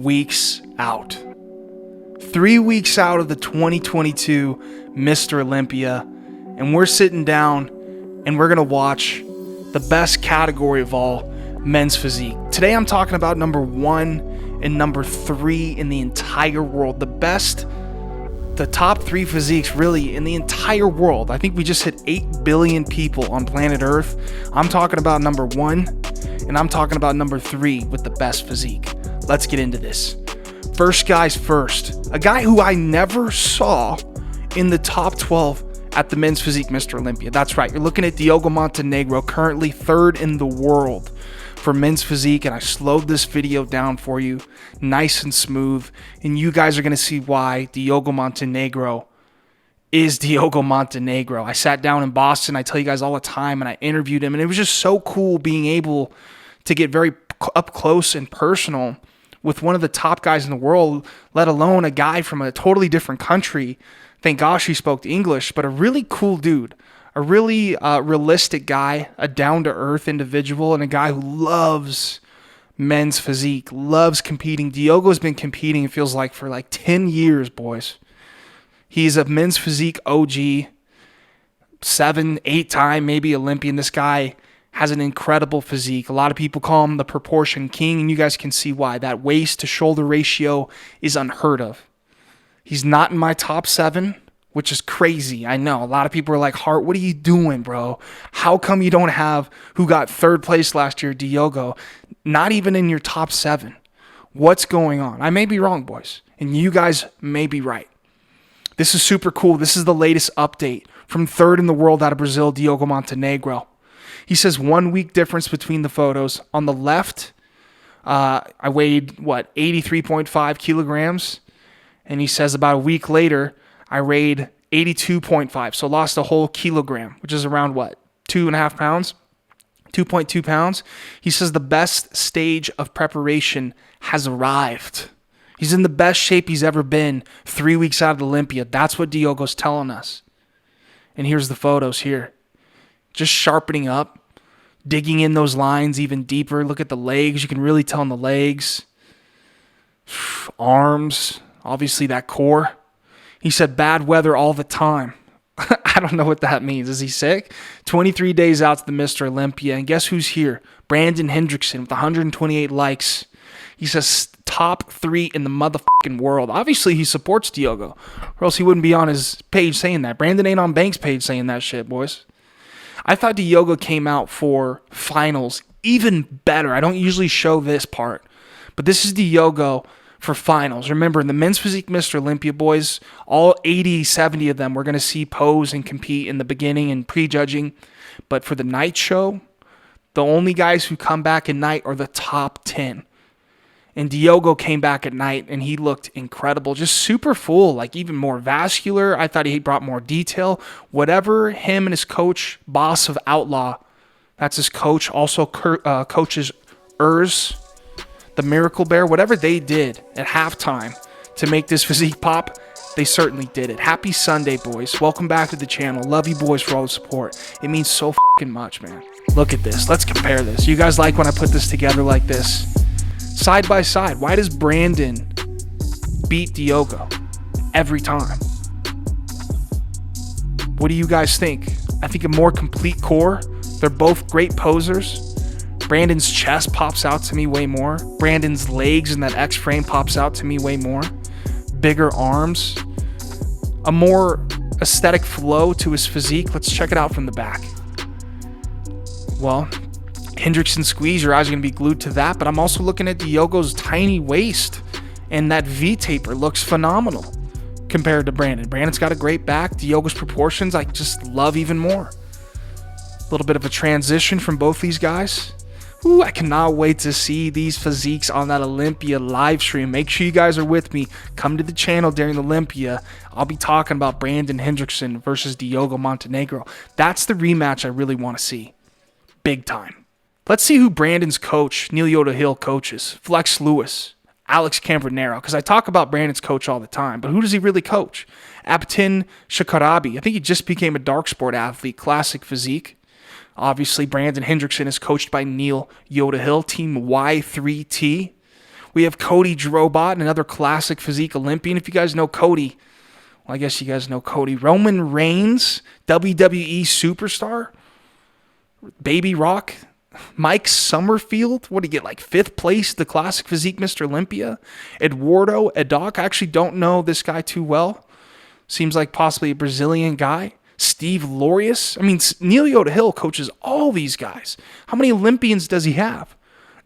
weeks out. 3 weeks out of the 2022 Mr. Olympia, and we're sitting down and we're going to watch the best category of all, men's physique. Today I'm talking about number 1 and number 3 in the entire world. The top 3 physiques really in the entire world. I think we just hit 8 billion people on planet Earth. I'm talking about number 1 and I'm talking about number 3 with the best physique. Let's get into this. First guys first, a guy who I never saw in the top 12 at the men's physique Mr. Olympia. That's right, you're looking at Diogo Montenegro, currently 3rd in the world for men's physique, and I slowed this video down for you, nice and smooth, and you guys are going to see why Diogo Montenegro is Diogo Montenegro. I sat down in Boston, I tell you guys all the time, and I interviewed him, and it was just so cool being able to get very up close and personal with one of the top guys in the world, let alone a guy from a totally different country. Thank gosh he spoke English, but a really cool dude, a really realistic guy, a down-to-earth individual, and a guy who loves men's physique, loves competing. Diogo's been competing, it feels like, for like 10 years, boys. He's a men's physique OG, 7, 8-time maybe Olympian. This guy has an incredible physique. A lot of people call him the proportion king, and you guys can see why. That waist to shoulder ratio is unheard of. He's not in my top 7, which is crazy. I know. A lot of people are like, Hart, what are you doing, bro? How come you don't have who got 3rd place last year, Diogo, not even in your top 7? What's going on? I may be wrong, boys, and you guys may be right. This is super cool. This is the latest update from 3rd in the world out of Brazil, Diogo Montenegro. He says 1 week difference between the photos. On the left, I weighed, 83.5 kilograms. And he says about a week later, I weighed 82.5. So lost a whole kilogram, which is around 2.5 pounds? 2.2 pounds. He says the best stage of preparation has arrived. He's in the best shape he's ever been 3 weeks out of Olympia. That's what Diogo's telling us. And here's the photos here. Just sharpening up, digging in those lines even deeper. Look at the legs. You can really tell in the legs. Arms. Obviously that core. He said bad weather all the time. I don't know what that means. Is he sick? 23 days out to the Mr. Olympia. And guess who's here? Brandon Hendrickson with 128 likes. He says top 3 in the motherfucking world. Obviously he supports Diogo, or else he wouldn't be on his page saying that. Brandon ain't on Banks' page saying that shit, boys. I thought Diogo came out for finals even better. I don't usually show this part, but this is Diogo for finals. Remember, in the men's physique Mr. Olympia, boys, all 80, 70 of them we're going to see pose and compete in the beginning and prejudging. But for the night show, the only guys who come back at night are the top 10. And Diogo came back at night, and he looked incredible. Just super full, like even more vascular. I thought he brought more detail. Whatever him and his coach, Boss of Outlaw, that's his coach, also coaches Urs, the Miracle Bear, whatever they did at halftime to make this physique pop, they certainly did it. Happy Sunday, boys. Welcome back to the channel. Love you boys for all the support. It means so fucking much, man. Look at this. Let's compare this. You guys like when I put this together like this? Side by side. Why does Brandon beat Diogo every time? What do you guys think? I think a more complete core. They're both great posers. Brandon's chest pops out to me way more. Brandon's legs in that X frame pops out to me way more. Bigger arms. A more aesthetic flow to his physique. Let's check it out from the back. Well, Hendrickson squeeze, your eyes are going to be glued to that, but I'm also looking at Diogo's tiny waist, and that V-taper looks phenomenal compared to Brandon. Brandon's got a great back. Diogo's proportions I just love even more. A little bit of a transition from both these guys. Ooh, I cannot wait to see these physiques on that Olympia live stream. Make sure you guys are with me. Come to the channel during Olympia. I'll be talking about Brandon Hendrickson versus Diogo Montenegro. That's the rematch I really want to see. Big time. Let's see who Brandon's coach, Neil Yoda Hill, coaches. Flex Lewis, Alex Cambronero. Because I talk about Brandon's coach all the time, but who does he really coach? Abtin Shakarabi. I think he just became a dark sport athlete, classic physique. Obviously, Brandon Hendrickson is coached by Neil Yoda Hill, Team Y3T. We have Cody Drobot, another classic physique Olympian. If you guys know Cody, well, I guess you guys know Cody. Roman Reigns, WWE superstar. Baby Rock. Mike Summerfield, what did he get, like 5th place, the classic physique Mr. Olympia? Eduardo Edoc, I actually don't know this guy too well. Seems like possibly a Brazilian guy. Steve Lorius. I mean, Neil Yoda Hill coaches all these guys. How many Olympians does he have?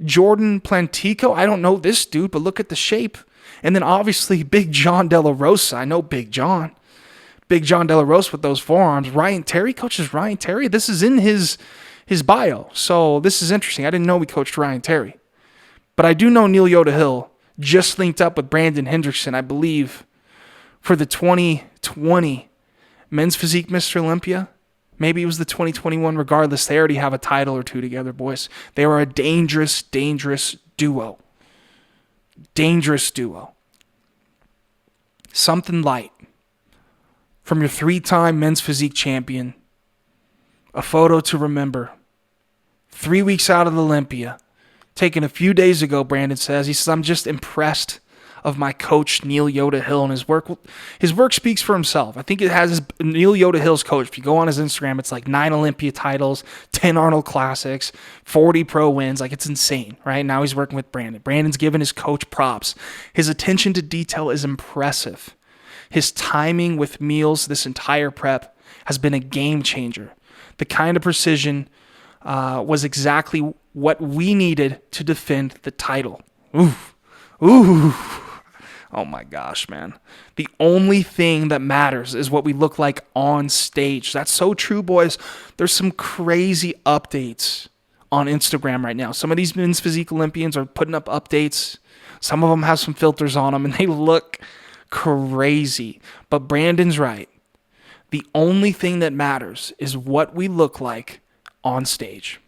Jordan Plantico, I don't know this dude, but look at the shape. And then obviously Big John De La Rosa. I know Big John. Big John De La Rosa with those forearms. Ryan Terry coaches Ryan Terry. This is in his bio. So this is interesting. I didn't know we coached Ryan Terry. But I do know Neil Yoda Hill just linked up with Brandon Hendrickson, I believe, for the 2020 Men's Physique Mr. Olympia. Maybe it was the 2021. Regardless, they already have a title or two together, boys. They are a dangerous, dangerous duo. Dangerous duo. Something light from your 3-time Men's Physique champion. A photo to remember. 3 weeks out of the Olympia. Taken a few days ago, Brandon says. He says, I'm just impressed of my coach, Neil Yoda Hill, and his work. His work speaks for himself. I think it has Neil Yoda Hill's coach. If you go on his Instagram, it's like 9 Olympia titles, 10 Arnold Classics, 40 pro wins. Like, it's insane, right? Now he's working with Brandon. Brandon's given his coach props. His attention to detail is impressive. His timing with meals this entire prep has been a game changer. The kind of precision was exactly what we needed to defend the title. Ooh. Oh my gosh, man. The only thing that matters is what we look like on stage. That's so true, boys. There's some crazy updates on Instagram right now. Some of these Men's Physique Olympians are putting up updates. Some of them have some filters on them, and they look crazy. But Brandon's right. The only thing that matters is what we look like on stage.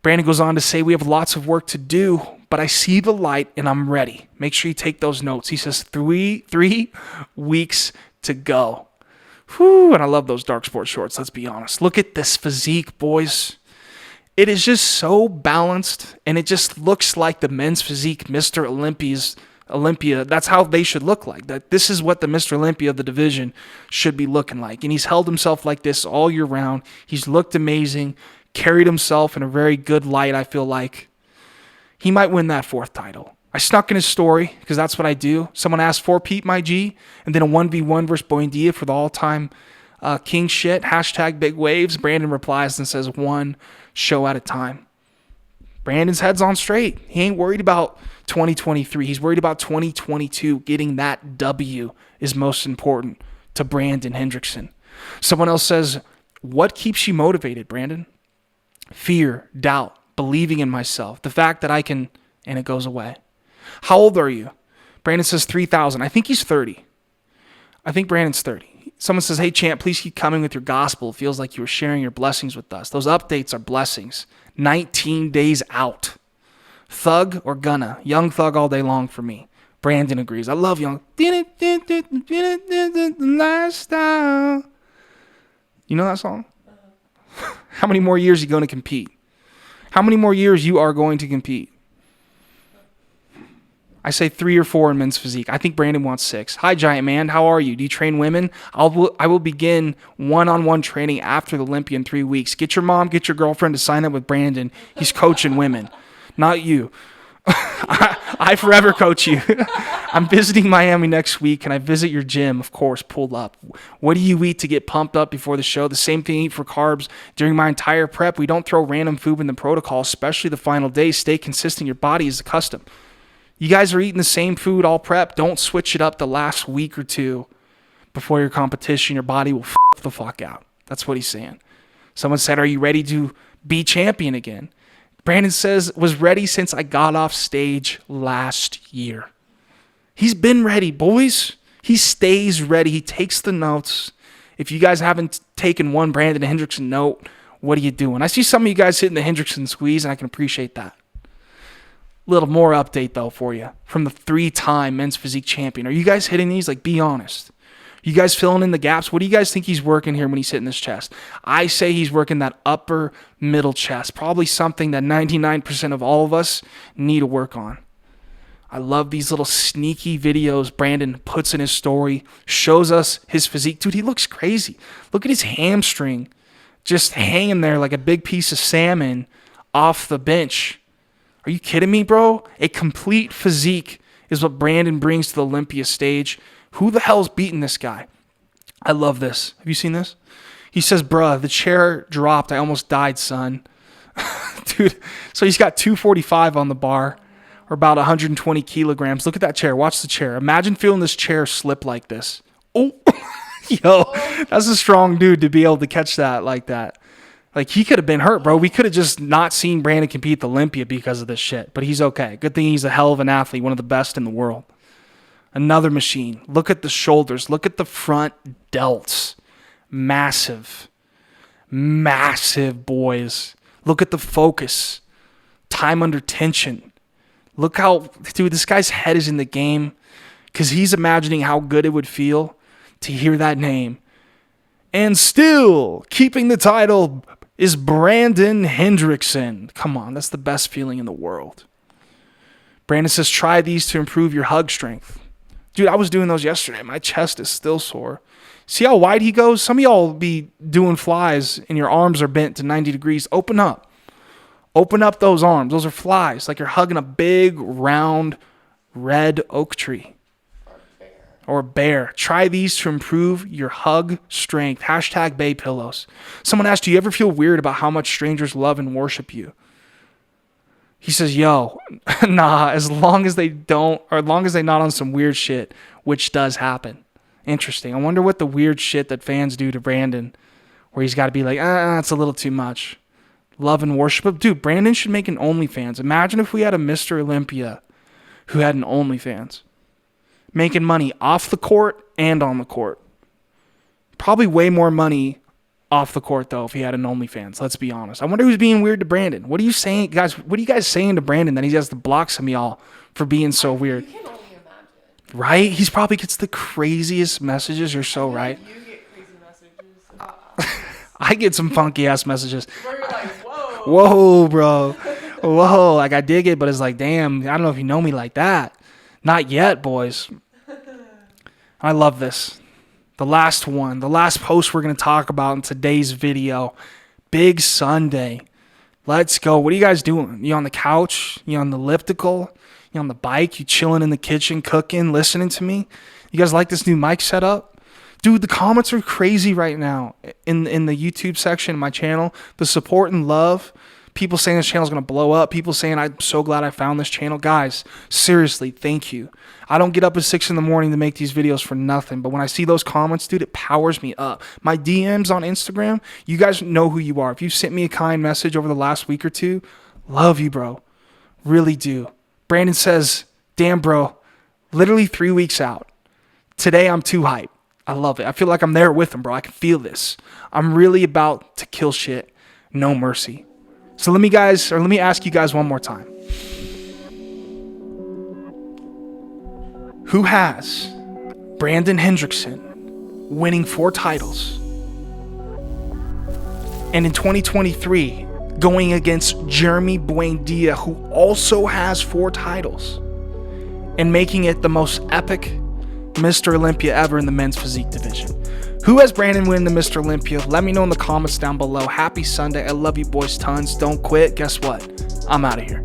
Brandon goes on to say, we have lots of work to do, but I see the light and I'm ready. Make sure you take those notes. He says 3 weeks to go. Whew, and I love those dark sports shorts, let's be honest. Look at this physique, boys. It is just so balanced, and it just looks like the Men's Physique Mr. Olympia. That's how they should look like. That this is what the Mr. Olympia of the division should be looking like. And he's held himself like this all year round. He's looked amazing, carried himself in a very good light, I feel like. He might win that 4th title. I snuck in his story because that's what I do. Someone asked for Pete, my G, and then a 1v1 versus Buendia for the all-time king shit. # big waves. Brandon replies and says 1 show at a time. Brandon's head's on straight. He ain't worried about 2023. He's worried about 2022. Getting that W is most important to Brandon Hendrickson. Someone else says, what keeps you motivated, Brandon? Fear, doubt, believing in myself, the fact that I can, and it goes away. How old are you? Brandon says 3,000. I think he's 30. I think Brandon's 30. Someone says, hey, champ, please keep coming with your gospel. It feels like you were sharing your blessings with us. Those updates are blessings. 19 days out. Thug or Gunna? Young Thug all day long for me. Brandon agrees. I love Young. Lifestyle. You know that song? How many more years are you going to compete? How many more years you are going to compete? I say 3 or 4 in Men's Physique. I think Brandon wants 6. Hi, Giant Man. How are you? Do you train women? I will begin one-on-one training after the Olympia in 3 weeks. Get your mom, get your girlfriend to sign up with Brandon. He's coaching women, not you. I forever coach you. I'm visiting Miami next week. Can I visit your gym? Of course, pull up. What do you eat to get pumped up before the show? The same thing I eat for carbs during my entire prep. We don't throw random food in the protocol, especially the final day. Stay consistent. Your body is accustomed. You guys are eating the same food all prep. Don't switch it up the last week or 2 before your competition. Your body will the fuck out. That's what he's saying. Someone said, are you ready to be champion again? Brandon says, was ready since I got off stage last year. He's been ready, boys. He stays ready. He takes the notes. If you guys haven't taken one Brandon Hendrickson note, what are you doing? I see some of you guys hitting the Hendrickson squeeze, and I can appreciate that. Little more update, though, for you from the 3-time Men's Physique champion. Are you guys hitting these? Like, be honest. You guys filling in the gaps? What do you guys think he's working here when he's hitting this chest? I say he's working that upper middle chest. Probably something that 99% of all of us need to work on. I love these little sneaky videos Brandon puts in his story, shows us his physique. Dude, he looks crazy. Look at his hamstring just hanging there like a big piece of salmon off the bench. Are you kidding me, bro? A complete physique is what Brandon brings to the Olympia stage. Who the hell's beating this guy? I love this. Have you seen this? He says, bruh, the chair dropped. I almost died, son. Dude, so he's got 245 on the bar, or about 120 kilograms. Look at that chair. Watch the chair. Imagine feeling this chair slip like this. Oh, yo, that's a strong dude to be able to catch that like that. Like, he could have been hurt, bro. We could have just not seen Brandon compete at Olympia because of this shit. But he's okay. Good thing he's a hell of an athlete, one of the best in the world. Another machine. Look at the shoulders. Look at the front delts. Massive. Massive, boys. Look at the focus. Time under tension. Look how, dude, this guy's head is in the game because he's imagining how good it would feel to hear that name. And still keeping the title is Brandon Hendrickson. Come on, that's the best feeling in the world. Brandon says, try these to improve your hug strength. Dude, I was doing those yesterday. My chest is still sore. See how wide he goes? Some of y'all be doing flies and your arms are bent to 90 degrees. Open up. Open up those arms. Those are flies. Like you're hugging a big, round, red oak tree. Or a bear. Try these to improve your hug strength. Hashtag Bay Pillows. Someone asked, do you ever feel weird about how much strangers love and worship you? He says, yo, nah, as long as they don't, or as long as they're not on some weird shit, which does happen. Interesting. I wonder what the weird shit that fans do to Brandon, where he's got to be like, it's a little too much. Love and worship. Dude, Brandon should make an OnlyFans. Imagine if we had a Mr. Olympia who had an OnlyFans. Making money off the court and on the court. Probably way more money off the court, though, if he had an OnlyFans. Let's be honest. I wonder who's being weird to Brandon. What are you saying, guys? What are you guys saying to Brandon that he has to block some of y'all for being so weird? You can only imagine. Right? He's probably gets the craziest messages. You're so right. You get crazy messages. I get some funky ass messages. Where you're like, whoa. Whoa, bro. Whoa. Like, I dig it, but it's like, damn, I don't know if you know me like that. Not yet, boys. I love this. The last one, the last post we're going to talk about in today's video. Big Sunday. Let's go. What are you guys doing? You on the couch? You on the elliptical? You on the bike? You chilling in the kitchen, cooking, listening to me? You guys like this new mic setup? Dude, the comments are crazy right now in the YouTube section of my channel. The support and love. People saying this channel is going to blow up. People saying, I'm so glad I found this channel. Guys, seriously, thank you. I don't get up at 6 in the morning to make these videos for nothing. But when I see those comments, dude, it powers me up. My DMs on Instagram, you guys know who you are. If you sent me a kind message over the last week or two, love you, bro. Really do. Brandon says, damn, bro, literally 3 weeks out. Today, I'm too hyped. I love it. I feel like I'm there with him, bro. I can feel this. I'm really about to kill shit. No mercy. So let me ask you guys one more time. Who has Brandon Hendrickson winning 4 titles? And in 2023, going against Jeremy Buendia, who also has 4 titles, and making it the most epic Mr. Olympia ever in the men's physique division. Who has Brandon win the Mr. Olympia? Let me know in the comments down below. Happy Sunday. I love you boys tons. Don't quit. Guess what? I'm out of here.